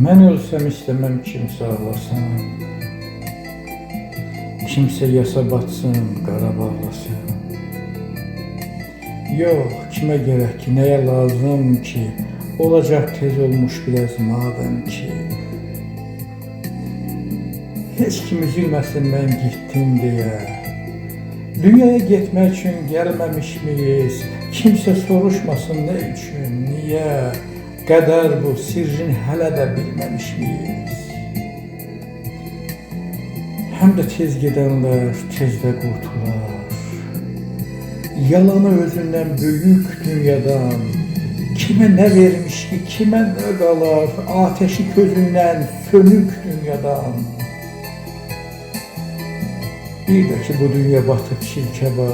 Mən ölsəm istəməm kimsə ağlasın, kimsə yasa batsın, qara bağlasın. Yox, kimə gərək ki, nəyə lazım ki, olacaq tez olmuş biraz madəm ki. Heç kim üzülməsin mən gittim deyə, dünyaya getmək üçün gəlməmişmiyiz, kimsə soruşmasın nə üçün, niyə, qədər bu sirrin hələ də bilməmişmiyiz. Həm də tez gedənlər tez də qurtular, yalanı özündən böyük dünyadan, kimə nə vermiş ki, kimə nə qalar, ateşi közündən sönük dünyadan. Bir də ki, bu dünya batıb çirkəba,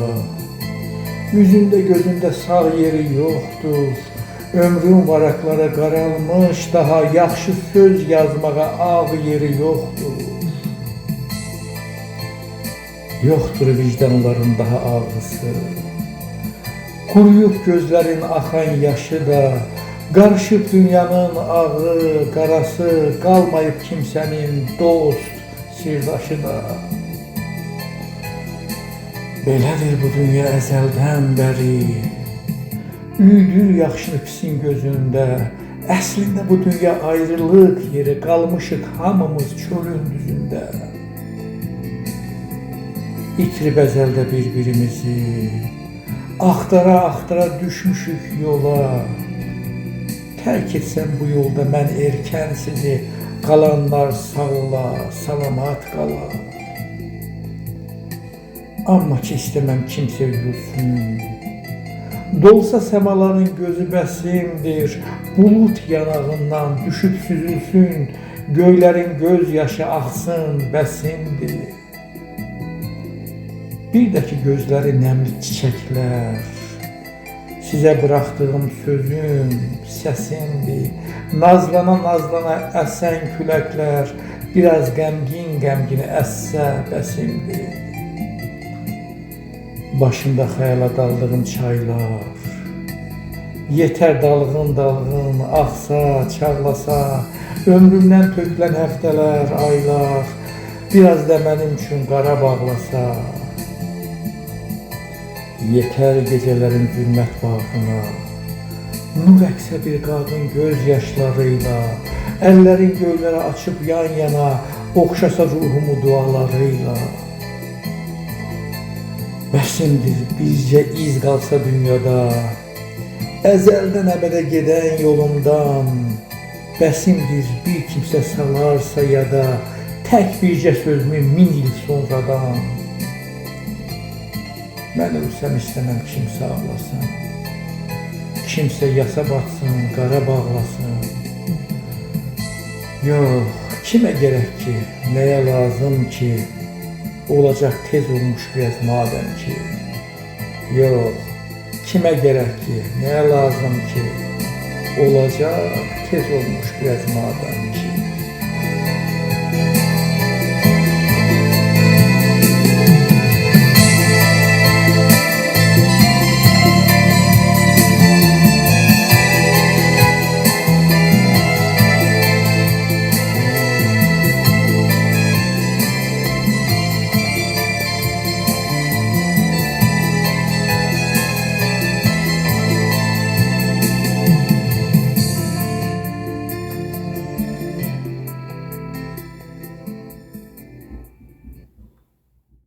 yüzündə gözündə sağ yeri yoxdur, ömrün varaqlara qaralmış, daha yaxşı söz yazmağa ağ yeri yoxdur. Yoxdur vicdanların daha ağrısı, quruyub gözlərin axan yaşı da, qarışıb dünyanın ağrı, qarası, qalmayıb kimsənin dost, sirdaşı da. Belədir bu dünya əzəldən bəri, üydür yaxşını pisin gözündə, əslində bu dünya ayrılıq yeri, qalmışıq hamımız çölün düzündə. İtirib əzəldə bir-birimizi, axtara-axtara düşmüşük yola. Tərk etsəm bu yolda mən erkən sizi, qalanlar sağ ola, salamat qala. Amma ki istəməm kimsə üzülsün, dolsa səmaların gözü bəsimdir, bulut yanağından düşüb süzülsün, göylərin göz yaşı axsın bəsimdir. Bir də ki gözləri nəmli çiçəklər, sizə bıraxdığım sözüm, səsimdir, nazlana-nazlana əsən küləklər, biraz qəmgin-qəmgin əssə bəsimdir. Başımda xəyala daldığım çaylar, yetər dalğın-dalğın axsa, çağlasa, ömrümdən tökülən həftələr, aylar, biraz da mənim üçün qara bağlasa. Yetər gecələrin zülmət bağına, nur əksə bir qadın göz yaşlarıyla, əllərin göylərə açıb yan-yana, oxşasa ruhumu dualarıyla. Bəsimdir bizcə iz qalsa dünyada, əzəldən əbədə gedən yolumdan, bəsimdir bir kimsə salarsa yada, tək bircə sözümü 1000 il sonradan. Mən ölsəm istəməm kimsə ağlasın, kimsə yasa batsın, qara bağlasın. Yox, kimə gərək ki, nəyə lazım ki, olacaq tez olmuş biraz madəm ki. Yox, kimə gərək ki, nəyə lazım ki, olacaq tez olmuş biraz madəm ki.